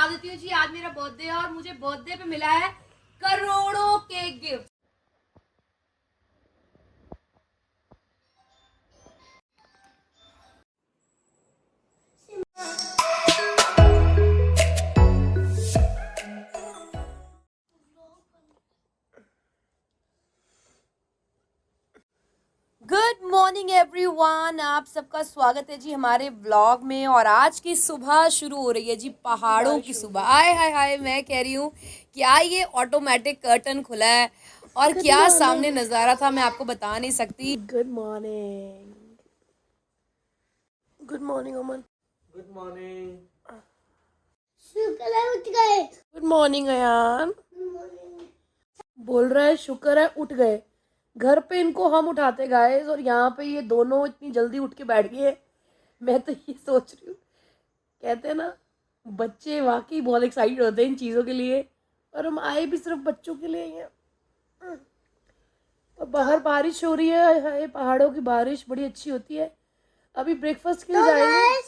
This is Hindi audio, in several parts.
बता देती हूँ जी, आज मेरा बर्थडे है और मुझे बर्थडे पे मिला है करोड़ों के गिफ्ट। गुड मॉर्निंग एवरीवन, आप सबका स्वागत है जी हमारे व्लॉग में। और आज की सुबह शुरू हो रही है जी पहाड़ों की सुबह। आय हाय हाय, मैं कह रही हूँ क्या ये ऑटोमेटिक कर्टन खुला है और क्या सामने नज़ारा था, मैं आपको बता नहीं सकती। Good morning, good morning Aman. Good morning. शुक्र है उठ गए। Good morning Ayan. बोल रहा है शुक्र है उठ गए। घर पे इनको हम उठाते गाइस और यहाँ पे ये दोनों इतनी जल्दी उठ के बैठ गए। मैं तो ये सोच रही हूँ, कहते हैं ना बच्चे वाकई बहुत एक्साइटेड होते हैं इन चीज़ों के लिए, और हम आए भी सिर्फ बच्चों के लिए हैं। और बाहर बारिश हो रही है, पहाड़ों की बारिश बड़ी अच्छी होती है। अभी ब्रेकफास्ट के लिए जाएंगे,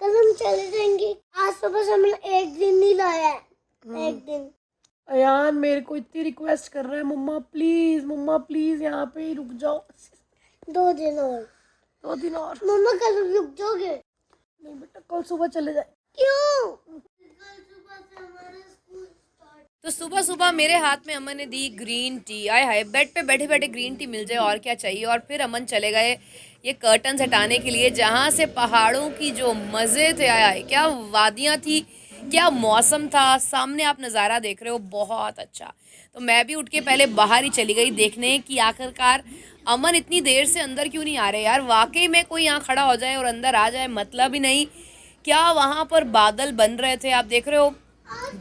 कल हम चले जाएंगे। आज सुबह से हमने एक दिन नहीं लाया है। एक दिन अयान मेरे को इतनी रिक्वेस्ट कर रहा है, मम्मा प्लीज यहाँ पे ही रुक जाओ 2 दिन और। 2 दिन और। मम्मा कल रुक जाओगे? नहीं बेटा, कल सुबह चले जाए। क्यों? कल सुबह से हमारा स्कूल स्टार्ट। तो सुबह सुबह मेरे हाथ में अमन ने दी ग्रीन टी। आय हाय, बेड पे बैठे बैठे ग्रीन टी मिल जाए और क्या चाहिए। और फिर अमन चले गए ये कर्टन हटाने के लिए, जहाँ से पहाड़ों की जो मज़े थे, आय हाय क्या वादियाँ थी, क्या मौसम था। सामने आप नज़ारा देख रहे हो, बहुत अच्छा। तो मैं भी उठ के पहले बाहर ही चली गई देखने कि आखिरकार अमन इतनी देर से अंदर क्यों नहीं आ रहे यार। वाकई में कोई यहाँ खड़ा हो जाए और अंदर आ जाए, मतलब ही नहीं। क्या वहाँ पर बादल बन रहे थे, आप देख रहे हो।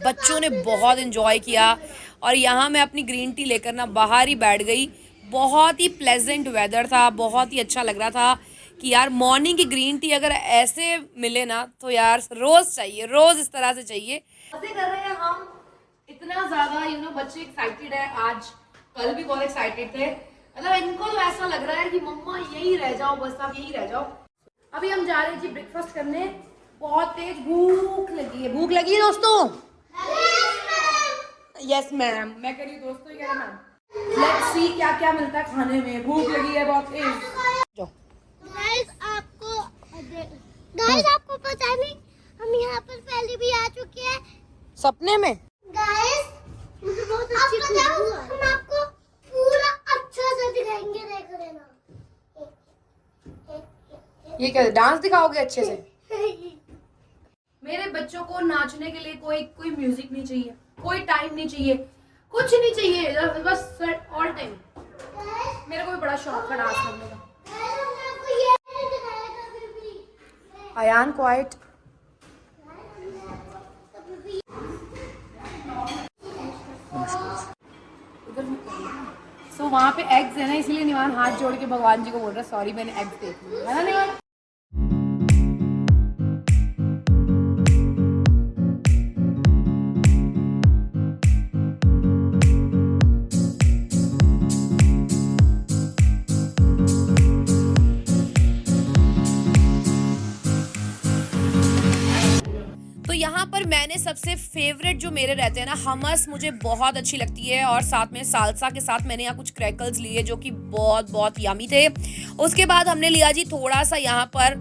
बच्चों ने बहुत इन्जॉय किया और यहाँ मैं अपनी ग्रीन टी लेकर ना बाहर ही बैठ गई। बहुत ही प्लेजेंट वेदर था, बहुत ही अच्छा लग रहा था कि यार मॉर्निंग की ग्रीन टी अगर ऐसे मिले ना तो यार रोज़ चाहिए, रोज़ इस तरह से चाहिए। मज़े कर रहे हैं हम इतना ज़्यादा, बच्चे एक्साइटेड है। आज कल भी बहुत एक्साइटेड थे, मतलब इनको तो ऐसा लग रहा है कि मम्मा यही रह जाओ, बस आप यही रह जाओ। अभी हम जा रहे हैं जी ब्रेकफास्ट करने, बहुत तेज भूख लगी है। भूख लगी है दोस्तों? Yes ma'am. मैं कह रही हूँ दोस्तों, ही कह रहा मैम। लेट्स सी क्या क्या मिलता है खाने में। भूख लगी है बहुत तेज। जाओ गाइस आपको पता नहीं हम यहाँ पर पहले भी आ चुके हैं सपने में। गाइस मुझे बहुत अच्छी खुशबू आ रही है। हम आपको पूरा अच्छा से दिखाएंगे, देख लेना। ये क्या डांस दिखाओगे अच्छे से? मेरे बच्चों को नाचने के लिए कोई म्यूजिक नहीं चाहिए, कोई टाइम नहीं चाहिए, कुछ नहीं चाहिए, बस ऑल टाइम। मेरे को भी बड़ा शौक है डांस करने का। अयान क्वाइट। सो वहाँ पे एग्स है ना, इसलिए निवान हाथ जोड़ के भगवान जी को बोल रहा है सॉरी मैंने एग्स देख लिया, है ना निवान? यहाँ पर मैंने सबसे फेवरेट जो मेरे रहते हैं ना, हमस मुझे बहुत अच्छी लगती है। और साथ में सालसा के साथ मैंने यहाँ कुछ क्रैकल्स लिए जो कि बहुत बहुत यमी थे। उसके बाद हमने लिया जी थोड़ा सा यहाँ पर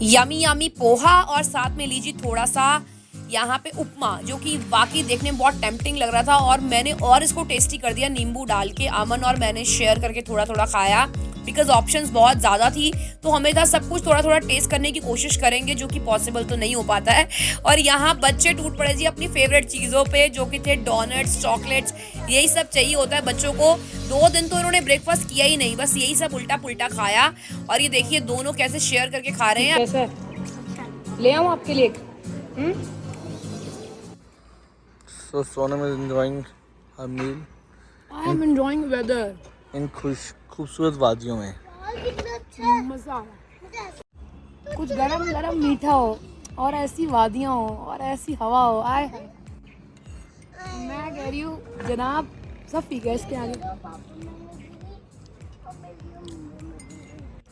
यमी पोहा और साथ में लीजिए थोड़ा सा यहाँ पे उपमा, जो कि वाकई देखने में बहुत टेम्पटिंग लग रहा था। और मैंने और इसको टेस्टी कर दिया नींबू डाल के। अमन और मैंने शेयर करके थोड़ा थोड़ा खाया, बिकॉज ऑप्शंस बहुत ज़्यादा थी तो हमेशा सब कुछ थोड़ा थोड़ा टेस्ट करने की कोशिश करेंगे, जो कि पॉसिबल तो नहीं हो पाता है। और यहाँ बच्चे टूट पड़े जी अपनी फेवरेट चीज़ों पे, जो कि थे डोनट्स, चॉकलेट्स, यही सब चाहिए होता है बच्चों को। 2 दिन तो उन्होंने ब्रेकफास्ट किया ही नहीं, बस यही सब उल्टा पुल्टा खाया। और ये देखिए दोनों कैसे शेयर करके खा रहे हैं। कैसे ले आऊँ आपके लिए? So Sonam is enjoying her meal. I am enjoying weather. इन खूबसूरत वादियों में। मजा आ रहा है। कुछ गरम गरम मीठा हो और ऐसी वादियाँ हो और ऐसी हवा हो, आए मैं कह रही हूँ जनाब सब फीका इसके आगे।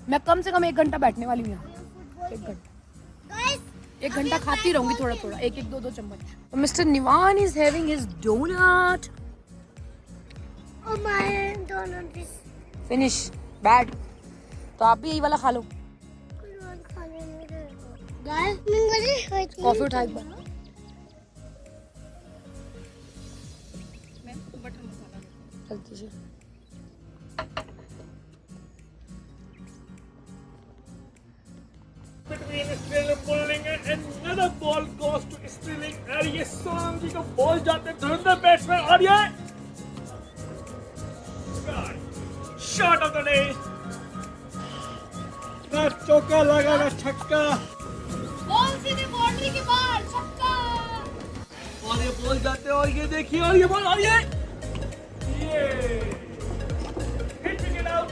मैं कम से कम 1 घंटा बैठने वाली हूँ यहाँ, 1 घंटा। 1 घंटा खाती रहूंगी थोड़ा थोड़ा, 1-1 2-2 चम्मच। मिस्टर निवान इज हैविंग हिज डोनट। और मैं दोनों डिश फिनिश बैड। तो आप भी यही वाला खा लो। खाने नहीं देगा। गाइस मुझे कॉफी उठा एक बार। जल्दी से। Between Sterling and bowling and another ball goes to Sterling और ये सोनम जी को बॉल जाते धुरंधर बैट्समैन और ये शॉट ऑफ द डे। ना चौका लगा ना छक्का बॉल सीधे बाउंड्री के बाहर, छक्का। और ये बॉल जाते और ये देखिए और ये बॉल और ये hitting it out.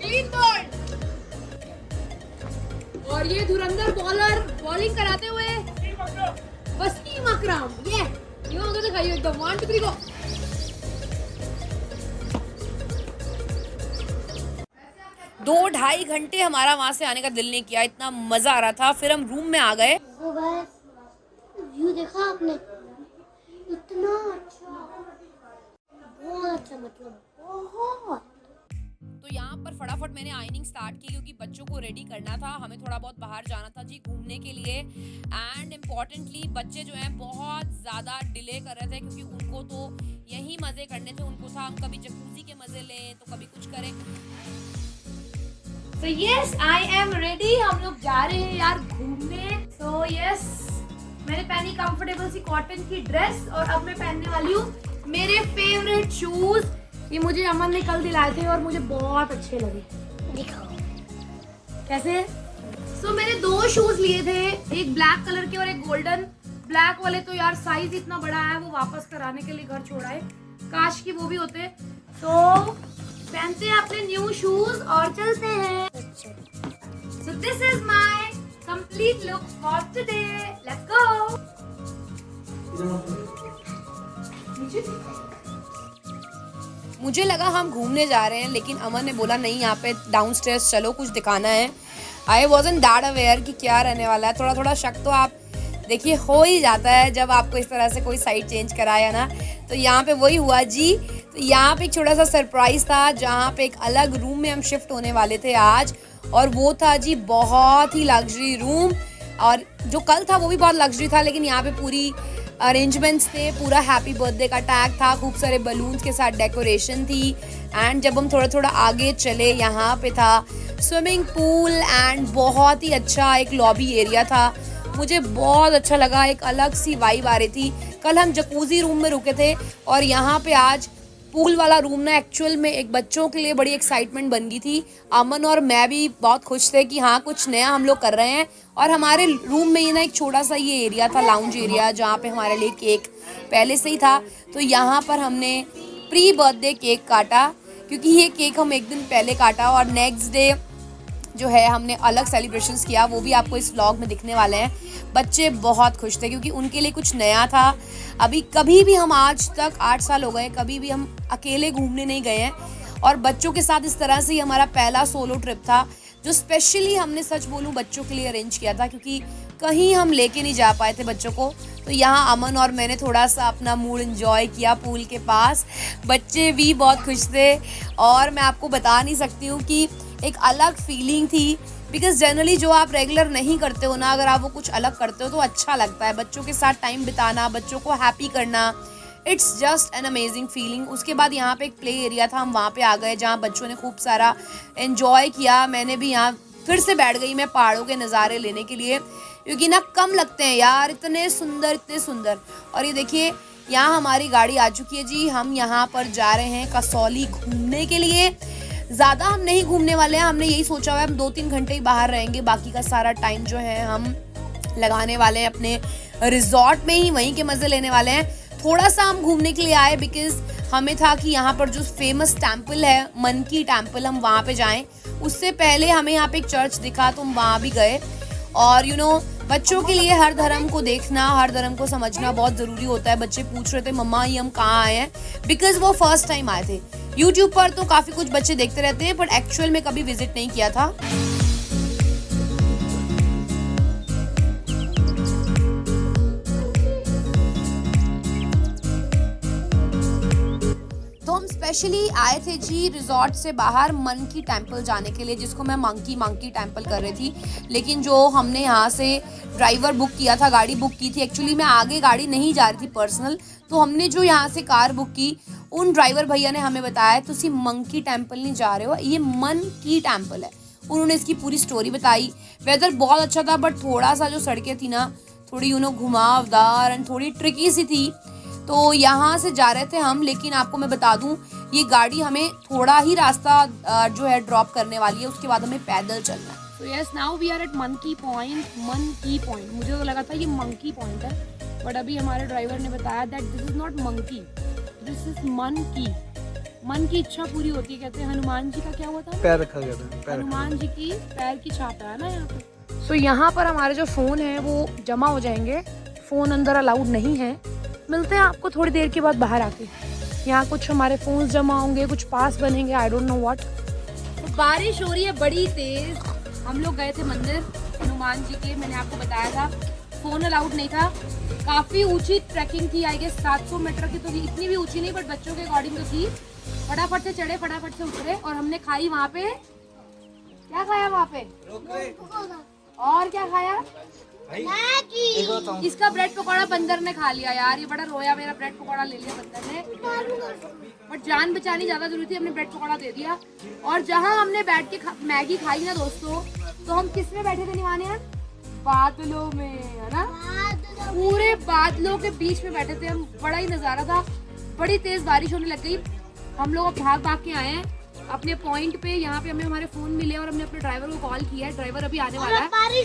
Green ball. और ये धुरंधर बॉलर बॉलिंग कराते हुए वसीम अकरम। ये यूं तो दिखाइए एकदम 1 2 3 गो। 2-2.5 घंटे हमारा वहां से आने का दिल नहीं किया, इतना मजा आ रहा था। फिर हम रूम में आ गए। तो गाइस व्यू देखा आपने, इतना अच्छा, बहुत अच्छा, मतलब बहुत। तो यहाँ पर फटाफट मैंने आइनिंग स्टार्ट की क्योंकि बच्चों को रेडी करना था, हमें थोड़ा बहुत बाहर जाना था जी घूमने के लिए। एंड इम्पॉर्टेंटली बच्चे जो हैं बहुत ज़्यादा डिले कर रहे थे क्योंकि उनको तो यही मज़े करने थे। उनको था हम कभी जकूज़ी के मज़े लें तो कभी कुछ करें। So yes, I am ready। हम लोग जा रहे हैं यार घूमने। So yes, मैंने पहनी कंफर्टेबल सी कॉटन की ड्रेस और अब मैं पहनने वाली हूँ मेरे फेवरेट शूज। ये मुझे अमन ने कल दिलाए थे और मुझे बहुत अच्छे लगे। दिखाओ कैसे? So मैंने 2 शूज लिए थे, एक ब्लैक कलर के और एक गोल्डन। ब्लैक वाले तो यार साइज इतना बड़ा है, वो वापस कराने के लिए घर छोड़ा है। काश की वो भी होते। तो पहनते हैं अपने न्यू शूज और चलते हैं। So this is my complete look for today. Let's go. मुझे लगा हम घूमने जा रहे हैं, लेकिन अमन ने बोला नहीं यहाँ पे डाउनस्टेयर्स चलो, कुछ दिखाना है। आई वॉजंट दैट अवेयर कि क्या रहने वाला है। थोड़ा थोड़ा शक तो आप देखिए हो ही जाता है जब आपको इस तरह से कोई साइड चेंज कराया ना। तो यहाँ पे वही हुआ जी। तो यहाँ पे एक छोटा सा सरप्राइज था जहाँ पे एक अलग रूम में हम शिफ्ट होने वाले थे आज, और वो था जी बहुत ही लग्जरी रूम। और जो कल था वो भी बहुत लग्जरी था, लेकिन यहाँ पे पूरी अरेंजमेंट्स थे, पूरा हैप्पी बर्थडे का टैग था, खूब सारे बलून्स के साथ डेकोरेशन थी। एंड जब हम थोड़ा थोड़ा आगे चले यहाँ पे था स्विमिंग पूल एंड बहुत ही अच्छा एक लॉबी एरिया था। मुझे बहुत अच्छा लगा, एक अलग सी वाइब आ रही थी। कल हम जकूज़ी रूम में रुके थे और यहाँ पे आज पूल वाला रूम ना एक्चुअल में एक बच्चों के लिए बड़ी एक्साइटमेंट बन गई थी। अमन और मैं भी बहुत खुश थे कि हाँ कुछ नया हम लोग कर रहे हैं। और हमारे रूम में ये ना एक छोटा सा ये एरिया था, लाउंज एरिया, जहाँ पे हमारे लिए केक पहले से ही था। तो यहाँ पर हमने प्री बर्थडे केक काटा क्योंकि ये केक हम एक दिन पहले काटा और नेक्स्ट डे जो है हमने अलग सेलिब्रेशंस किया, वो भी आपको इस व्लॉग में दिखने वाले हैं। बच्चे बहुत खुश थे क्योंकि उनके लिए कुछ नया था। अभी कभी भी हम आज तक 8 साल हो गए कभी भी हम अकेले घूमने नहीं गए हैं, और बच्चों के साथ इस तरह से ही हमारा पहला सोलो ट्रिप था जो स्पेशली हमने सच बोलूं बच्चों के लिए अरेंज किया था क्योंकि कहीं हम लेके नहीं जा पाए थे बच्चों को। तो यहाँ अमन और मैंने थोड़ा सा अपना मूड एंजॉय किया पूल के पास। बच्चे भी बहुत खुश थे और मैं आपको बता नहीं सकती हूँ कि एक अलग फीलिंग थी, बिकॉज जनरली जो आप रेगुलर नहीं करते हो ना, अगर आप वो कुछ अलग करते हो तो अच्छा लगता है। बच्चों के साथ टाइम बिताना, बच्चों को हैप्पी करना, it's just an amazing feeling. उसके बाद यहाँ पे एक प्ले एरिया था, हम वहाँ पे आ गए जहाँ बच्चों ने खूब सारा एंजॉय किया। मैंने भी यहाँ फिर से बैठ गई मैं पहाड़ों के नज़ारे लेने के लिए, क्योंकि ना कम लगते हैं यार, इतने सुंदर इतने सुंदर। और ये देखिए यहाँ हमारी गाड़ी आ चुकी है जी, हम यहाँ पर जा रहे हैं कसौली घूमने के लिए। ज़्यादा हम नहीं घूमने वाले हैं, हमने यही सोचा हुआ है हम 2-3 घंटे ही बाहर रहेंगे, बाकी का सारा टाइम जो है हम लगाने वाले हैं अपने रिजॉर्ट में ही, वहीं के मज़े लेने वाले हैं। थोड़ा सा हम घूमने के लिए आए बिकॉज हमें था कि यहाँ पर जो फेमस टेम्पल है मन की टेम्पल, हम वहाँ पे जाएं। उससे पहले हमें यहाँ पे एक चर्च दिखा तो हम वहाँ भी गए। और यू नो बच्चों के लिए हर धर्म को देखना, हर धर्म को समझना बहुत ज़रूरी होता है। बच्चे पूछ रहे थे मम्मा ये हम कहाँ आए हैं, बिकॉज वो फर्स्ट टाइम आए थे। यूट्यूब पर तो काफ़ी कुछ बच्चे देखते रहते हैं, बट एक्चुअल में कभी विजिट नहीं किया था। तो हम स्पेशली आए थे जी रिजॉर्ट से बाहर मंकी टेम्पल जाने के लिए, जिसको मैं मंकी टेम्पल कर रही थी। लेकिन जो हमने यहाँ से ड्राइवर बुक किया था, गाड़ी बुक की थी, एक्चुअली मैं आगे गाड़ी नहीं जा रही थी पर्सनल, तो हमने जो यहाँ से कार बुक की, उन ड्राइवर भैया ने हमें बताया तुसी मंकी टेम्पल नहीं जा रहे हो, ये मन की टेम्पल है। उन्होंने इसकी पूरी स्टोरी बताई। वेदर बहुत अच्छा था, बट थोड़ा सा जो सड़कें थी ना, थोड़ी घुमावदार एंड थोड़ी ट्रिकी सी थी। तो यहाँ से जा रहे थे हम, लेकिन आपको मैं बता दूं ये गाड़ी हमें थोड़ा ही रास्ता जो है ड्रॉप करने वाली है, उसके बाद हमें पैदल चलना है। So yes, now we are at Monkey Point. मुझे तो लगा था ये मंकी पॉइंट है, बट अभी हमारे ड्राइवर ने बताया that this is not monkey, this is monkey. मन की इच्छा पूरी होती है, कहते हैं। हनुमान जी का क्या हुआ था? पैर रखा गया था। हनुमान जी की पैर की छाप है ना यहाँ पे। सो यहाँ पर हमारे जो फ़ोन है वो जमा हो जाएंगे, फ़ोन अंदर अलाउड नहीं है। मिलते हैं आपको थोड़ी देर के बाद बाहर आके। यहाँ कुछ हमारे फ़ोन जमा होंगे, कुछ पास बनेंगे, आई डोंट नो व्हाट। तो बारिश हो रही है बड़ी तेज़। हम लोग गए थे मंदिर हनुमान जी के, मैंने आपको बताया था, फ़ोन अलाउड नहीं था। काफ़ी ऊंची ट्रैकिंग थी, आई गेस 700 मीटर की तो थी, इतनी भी ऊंची नहीं, बट बच्चों के अकॉर्डिंग तो थी। फटाफट से चढ़े, फटाफट से उतरे, और हमने खाई वहाँ पे। क्या खाया वहाँ पे? और क्या खाया? इसका ब्रेड पकौड़ा बंदर ने खा लिया यार, ये बड़ा रोया, मेरा ब्रेड पकौड़ा ले लिया बंदर ने। बट जान बचानी ज्यादा जरूरी थी, हमने ब्रेड पकौड़ा दे दिया। और जहाँ हमने बैठ के मैगी खाई ना दोस्तों, तो हम किस में बैठे थे निवाने? बादलों में, है ना? पूरे बादलों के बीच में बैठे थे हम। बड़ा ही नजारा था। बड़ी तेज बारिश होने लग गई। हम लोग अब भाग भाग के आए हैं अपने पॉइंट पे। यहाँ पे हमें हमारे फोन मिले और हमने अपने ड्राइवर को कॉल किया है, ड्राइवर अभी आने वाला है।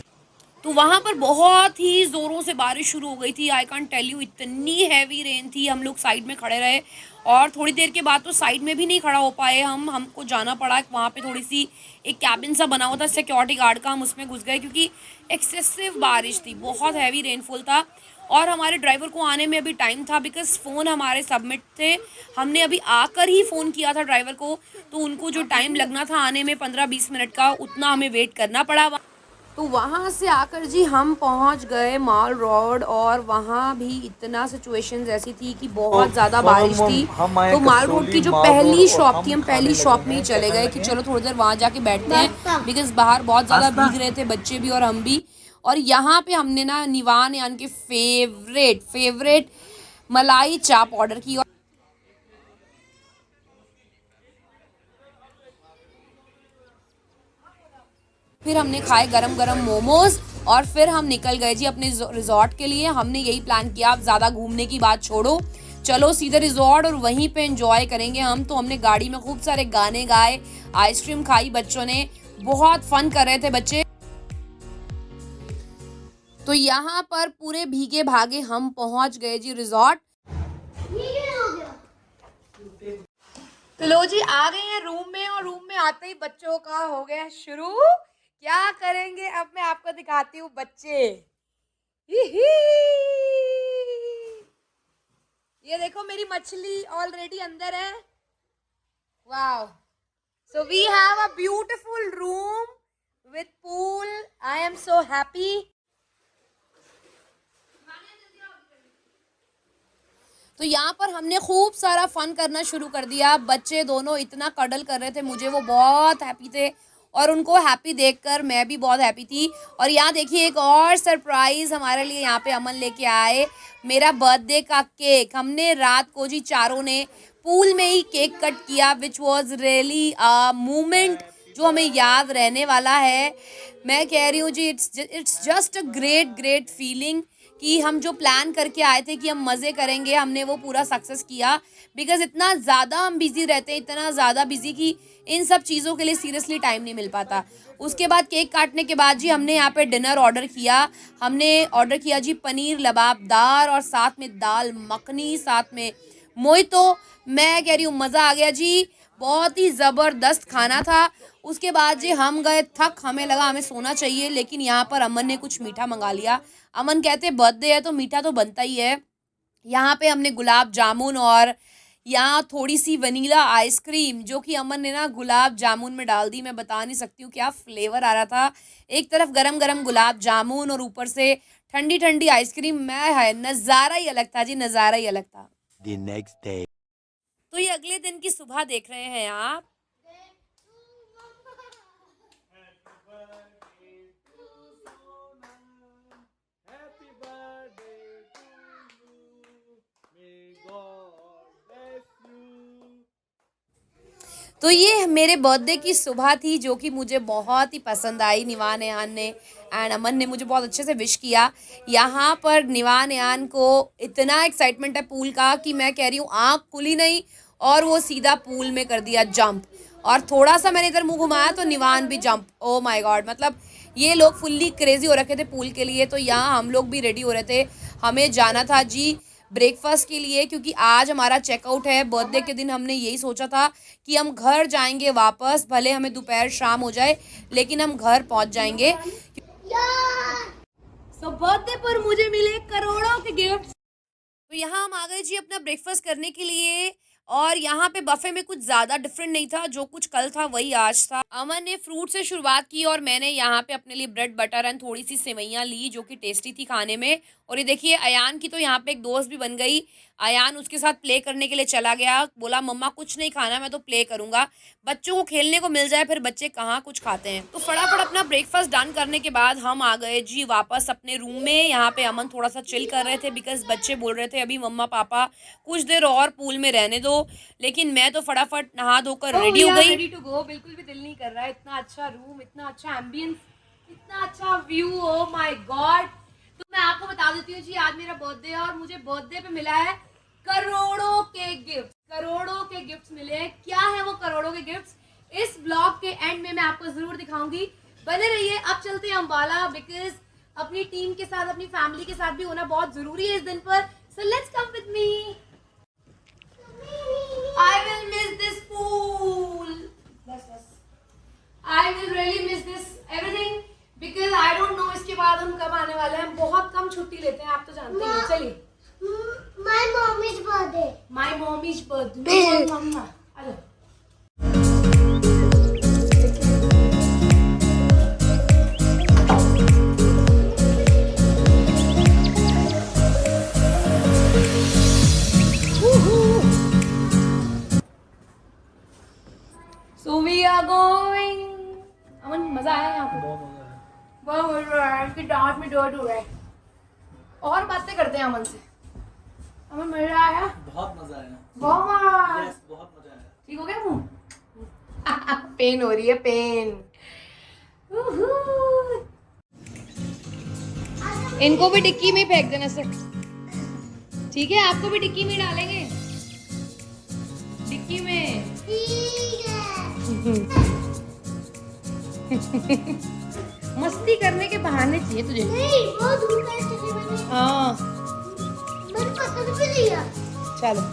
तो वहाँ पर बहुत ही ज़ोरों से बारिश शुरू हो गई थी। आई कांट टेल यू, इतनी हैवी रेन थी। हम लोग साइड में खड़े रहे, और थोड़ी देर के बाद तो साइड में भी नहीं खड़ा हो पाए हमको जाना पड़ा। वहाँ पे थोड़ी सी एक कैबिन सा बना हुआ था सिक्योरिटी गार्ड का, हम उसमें घुस गए क्योंकि एक्सेसिव बारिश थी, बहुत हैवी रेनफॉल था। और हमारे ड्राइवर को आने में अभी टाइम था, बिकॉज फ़ोन हमारे सबमिट थे। हमने अभी आकर ही फ़ोन किया था ड्राइवर को, तो उनको जो टाइम लगना था आने में 15-20 मिनट का, उतना हमें वेट करना पड़ा। तो वहाँ से आकर जी हम पहुँच गए माल रोड, और वहाँ भी इतना सिचुएशंस ऐसी थी कि बहुत ज़्यादा बारिश थी। तो माल रोड की जो पहली शॉप थी, हम पहली शॉप में ही चले गए कि चलो थोड़ी देर वहाँ जाके बैठते हैं, बिकॉज बाहर बहुत ज़्यादा भीग रहे थे बच्चे भी और हम भी। और यहाँ पे हमने ना निवान यान के फेवरेट मलाई चाप ऑर्डर की, और फिर हमने खाए गरम गरम मोमोज, और फिर हम निकल गए जी अपने रिजॉर्ट के लिए। हमने यही प्लान किया, अब ज़्यादा घूमने की बात छोड़ो, चलो सीधे रिजॉर्ट और वहीं पे एंजॉय करेंगे हम। तो हमने गाड़ी में खूब सारे गाने गाए, आइसक्रीम खाई, बच्चों ने बहुत फन कर रहे थे बच्चे। तो यहाँ पर पूरे भीगे भागे हम पहुँच गए जी रिजॉर्ट। तो लो जी आ गए हैं रूम में, और रूम में आते ही बच्चों का हो गया शुरू। क्या करेंगे अब मैं आपको दिखाती हूँ बच्चे। ये देखो मेरी मछली ऑलरेडी अंदर है। Wow, so we have a beautiful room with pool. I am so happy. तो यहाँ पर हमने खूब सारा फन करना शुरू कर दिया। बच्चे दोनों इतना कडल कर रहे थे, मुझे वो बहुत हैप्पी थे, और उनको हैप्पी देखकर मैं भी बहुत हैप्पी थी। और यहाँ देखिए एक और सरप्राइज़ हमारे लिए यहाँ पे अमन लेके आए, मेरा बर्थडे का केक। हमने रात को जी चारों ने पूल में ही केक कट किया, which was really a moment जो हमें याद रहने वाला है। मैं कह रही हूँ जी, it's just a great feeling कि हम जो प्लान करके आए थे कि हम मज़े करेंगे, हमने वो पूरा सक्सेस किया। बिकॉज़ इतना ज़्यादा हम बिज़ी रहते हैं, इतना ज़्यादा बिज़ी कि इन सब चीज़ों के लिए सीरियसली टाइम नहीं मिल पाता। उसके बाद केक काटने के बाद जी हमने यहाँ पे डिनर ऑर्डर किया। हमने ऑर्डर किया जी पनीर लबाबदार, और साथ में दाल मखनी, साथ में मोहितो। मैं कह रही हूँ मज़ा आ गया जी, बहुत ही ज़बरदस्त खाना था। उसके बाद जी हम गए थक, हमें लगा हमें सोना चाहिए, लेकिन यहाँ पर अमन ने कुछ मीठा मंगा लिया। अमन कहते बर्थडे है तो मीठा तो बनता ही है। यहाँ पे हमने गुलाब जामुन और यहाँ थोड़ी सी वनीला आइसक्रीम जो कि अमन ने ना गुलाब जामुन में डाल दी। मैं बता नहीं सकती हूँ क्या फ्लेवर आ रहा था। एक तरफ गरम गरम गुलाब जामुन और ऊपर से ठंडी ठंडी आइसक्रीम। मैं है नज़ारा ही अलग था जी, नज़ारा ही अलग था। The next day. तो ये अगले दिन की सुबह देख रहे हैं आप। Happy birthday to you. May God bless you. तो ये मेरे बर्थडे की सुबह थी जो कि मुझे बहुत ही पसंद आई। निवान यान ने एंड अमन ने मुझे बहुत अच्छे से विश किया। यहाँ पर निवान यान को इतना एक्साइटमेंट है पूल का कि मैं कह रही हूँ आँख खुली नहीं और वो सीधा पूल में कर दिया जंप। और थोड़ा सा मैंने इधर मुंह घुमाया तो निवान भी जंप। ओ माय गॉड, मतलब ये लोग फुल्ली क्रेजी हो रखे थे पूल के लिए। तो यहाँ हम लोग भी रेडी हो रहे थे, हमें जाना था जी ब्रेकफास्ट के लिए क्योंकि आज हमारा चेकआउट है। बर्थडे के दिन हमने यही सोचा था कि हम घर जाएंगे वापस, भले हमें दोपहर शाम हो जाए लेकिन हम घर पहुंच जाएंगे। सो बर्थडे पर मुझे मिले करोड़ों के गिफ्ट। तो यहाँ हम आ गए जी अपना ब्रेकफास्ट करने के लिए और यहाँ पे बफे में कुछ ज़्यादा डिफरेंट नहीं था, जो कुछ कल था वही आज था। अमन ने फ्रूट से शुरुआत की और मैंने यहाँ पे अपने लिए ब्रेड बटर एंड थोड़ी सी सेवइयाँ ली जो कि टेस्टी थी खाने में। और ये देखिए अयान की तो यहाँ पे एक दोस्त भी बन गई। अयान उसके साथ प्ले करने के लिए चला गया, बोला मम्मा कुछ नहीं खाना, मैं तो प्ले करूँगा। बच्चों को खेलने को मिल जाए, फिर बच्चे कहाँ कुछ खाते हैं। तो फटाफट अपना ब्रेकफास्ट डन करने के बाद हम आ गए जी वापस अपने रूम में। यहाँ पे अमन थोड़ा सा चिल कर रहे थे बिकॉज बच्चे बोल रहे थे अभी मम्मा पापा कुछ देर और पूल में रहने दो। लेकिन मैं तो फटाफट नहा धोकर रेडी हो गई। Ready to go. बिल्कुल भी दिल नहीं कर रहा है, इतना अच्छा रूम, इतना अच्छा एम्बियंस, इतना अच्छा व्यू। Oh my God. तो मैं आपको बता देती हूँ जी आज मेरा बर्थडे है और मुझे बर्थडे पे मिला है करोड़ों के गिफ्ट। करोड़ों के गिफ्ट्स मिले हैं। क्या है वो करोड़ों के गिफ्ट्स, इस ब्लॉग के एंड में मैं आपको जरूर दिखाऊंगी। बने रहिए। अब चलते हैं अम्बाला बिकॉज अपनी टीम के साथ अपनी फैमिली के साथ भी होना बहुत जरूरी है इस दिन पर। So let's come with me. I will miss this pool. बस I will really miss this everything because I don't know इसके बाद हम कब आने वाले हैं। हम बहुत कम छुट्टी लेते हैं, आप तो जानते हैं। चलिए। My mommy's birthday. My mommy's birthday. मम्मा आ जाओ। So we are going. अमन मजा आया यहाँ पे? बहुत मजा आया। इनकी डांट में दर्द हो रहा है। और बातें करते हैं अमन से। अमन मजा आया? बहुत मजा आया। बहुत मजा। यस, बहुत मजा आया। ठीक हो गया मुंह? पेन हो रही है, पेन। इनको भी टिक्की में फेंक देना सर, ठीक है? आपको भी टिक्की में डालेंगे, टिक्की में। ठीक है। मस्ती करने के बहाने चाहिए तुझे। नहीं, वो दूर का इसलिए मैंने हाँ पसंद भी लिया। चलो।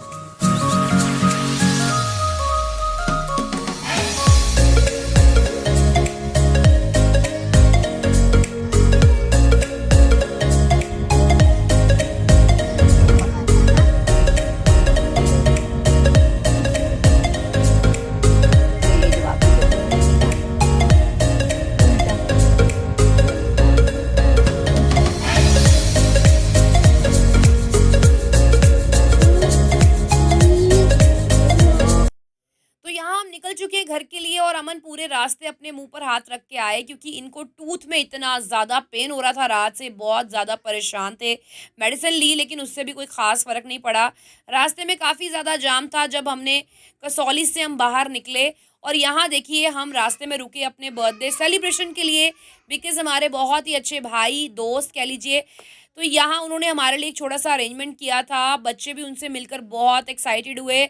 तो यहाँ हम निकल चुके हैं घर के लिए और अमन पूरे रास्ते अपने मुंह पर हाथ रख के आए क्योंकि इनको टूथ में इतना ज़्यादा पेन हो रहा था, रात से बहुत ज़्यादा परेशान थे। मेडिसिन ली लेकिन उससे भी कोई ख़ास फ़र्क नहीं पड़ा। रास्ते में काफ़ी ज़्यादा जाम था जब हमने कसौली से हम बाहर निकले। और यहाँ देखिए हम रास्ते में रुके अपने बर्थडे सेलिब्रेशन के लिए बिकॉज़ हमारे बहुत ही अच्छे भाई दोस्त कह लीजिए। तो यहाँ उन्होंने हमारे लिए एक छोटा सा अरेंजमेंट किया था। बच्चे भी उनसे मिलकर बहुत एक्साइटेड हुए।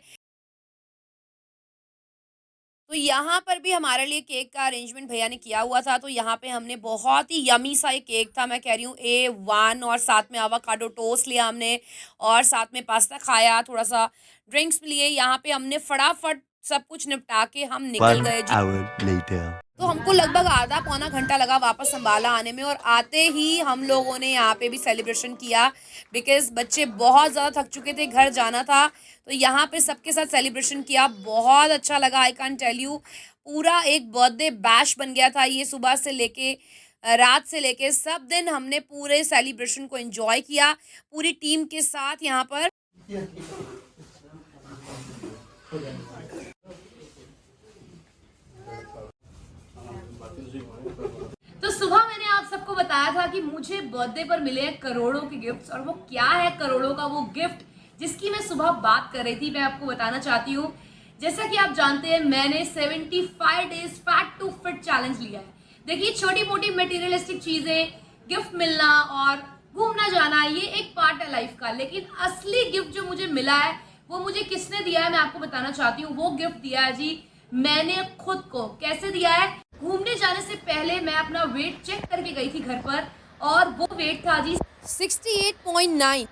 तो यहाँ पर भी हमारे लिए केक का अरेंजमेंट भैया ने किया हुआ था। तो यहाँ पे हमने बहुत ही यमी सा एक केक था, मैं कह रही हूँ A1, और साथ में आवाकाडो टोस्ट लिया हमने और साथ में पास्ता खाया, थोड़ा सा ड्रिंक्स लिए। यहाँ पे हमने फटाफट सब कुछ निपटा के हम निकल गए जी। तो हमको लगभग आधा पौना घंटा लगा वापस अंबाला आने में, और आते ही हम लोगों ने यहाँ पे भी सेलिब्रेशन किया बिकॉज बच्चे बहुत ज़्यादा थक चुके थे, घर जाना था, तो यहाँ पे सबके साथ सेलिब्रेशन किया। बहुत अच्छा लगा, आई कैन टेल यू। पूरा एक बर्थडे बैश बन गया था ये। सुबह से लेके रात से लेके सब दिन हमने पूरे सेलिब्रेशन को एंजॉय किया पूरी टीम के साथ यहाँ पर। तो सुबह मैंने आप सबको बताया था कि मुझे बर्थडे पर मिले हैं करोड़ों के गिफ्ट्स, और वो क्या है करोड़ों का वो गिफ्ट जिसकी मैं सुबह बात कर रही थी, मैं आपको बताना चाहती हूँ। जैसा कि आप जानते हैं मैंने 75 days fat to fit challenge लिया है। देखिए, छोटी मोटी मटेरियलिस्टिक चीजें, गिफ्ट मिलना और घूमना जाना, ये एक पार्ट है लाइफ का, लेकिन असली गिफ्ट जो मुझे मिला है वो मुझे किसने दिया है मैं आपको बताना चाहती हूँ। वो गिफ्ट दिया है जी मैंने खुद को। कैसे दिया है? घूमने जाने से पहले मैं अपना वेट चेक करके गई थी घर पर, और वो वेट था जी 68.9।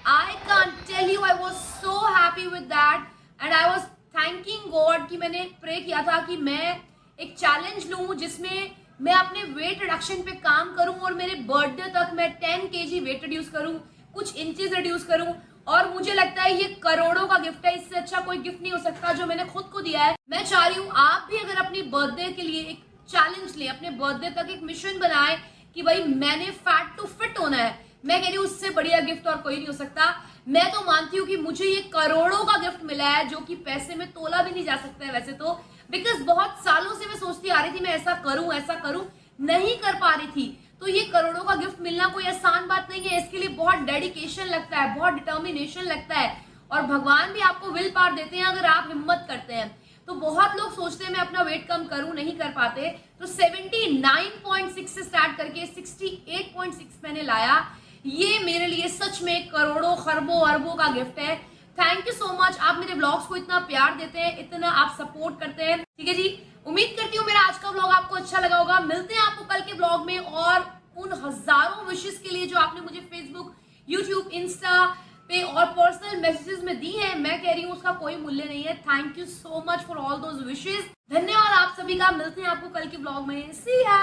I can't tell you, I was so happy with that and I was thanking God कि मैंने प्रे किया था कि मैं एक चैलेंज लूं जिसमें मैं अपने वेट रिडक्शन पे काम करूं और मेरे बर्थडे तक मैं 10 kg वेट रिड्यूस करूं, कुछ इंचेस रिड्यूस करूं। और मुझे लगता है ये करोड़ों का गिफ्ट है, इससे अच्छा कोई गिफ्ट नहीं हो सकता जो मैंने खुद को दिया है। मैं चाह रही हूँ आप भी अगर अपनी बर्थडे के लिए एक चैलेंज लें, अपने बर्थडे तक एक मिशन बनाएं कि भाई मैंने फैट टू फिट होना है। मैं कह रही हूँ उससे बढ़िया गिफ्ट और कोई नहीं हो सकता। मैं तो मानती हूँ कि मुझे ये करोड़ों का गिफ्ट मिला है जो कि पैसे में तोला भी नहीं जा सकता है वैसे तो, बिकॉज बहुत सालों से मैं सोचती आ रही थी मैं ऐसा करूं, नहीं कर पा रही थी। तो ये करोड़ों का गिफ्ट मिलना कोई आसान बात नहीं है, इसके लिए बहुत डेडिकेशन लगता है, बहुत डिटर्मिनेशन लगता है, और भगवान भी आपको विल पावर देते हैं अगर आप हिम्मत करते हैं। तो बहुत लोग सोचते हैं मैं अपना वेट कम करूं, नहीं कर पाते। तो 79.6 से स्टार्ट करके 68.6 मैंने लाया। ये मेरे लिए सच में करोड़ों खरबों अरबों का गिफ्ट है। थैंक यू सो मच, आप मेरे ब्लॉग्स को इतना प्यार देते हैं, इतना आप सपोर्ट करते हैं। ठीक है जी, उम्मीद करती हूँ मेरा आज का ब्लॉग आपको अच्छा लगा होगा। मिलते हैं आपको कल के ब्लॉग में, और उन हजारों विशेस के लिए जो आपने मुझे फेसबुक, यूट्यूब, इंस्टा पे और पर्सनल मैसेजेस में दी है, मैं कह रही हूँ उसका कोई मूल्य नहीं है। Thank you so much for all those wishes. धन्यवाद आप सभी का। मिलते हैं आपको कल के ब्लॉग में। सी या।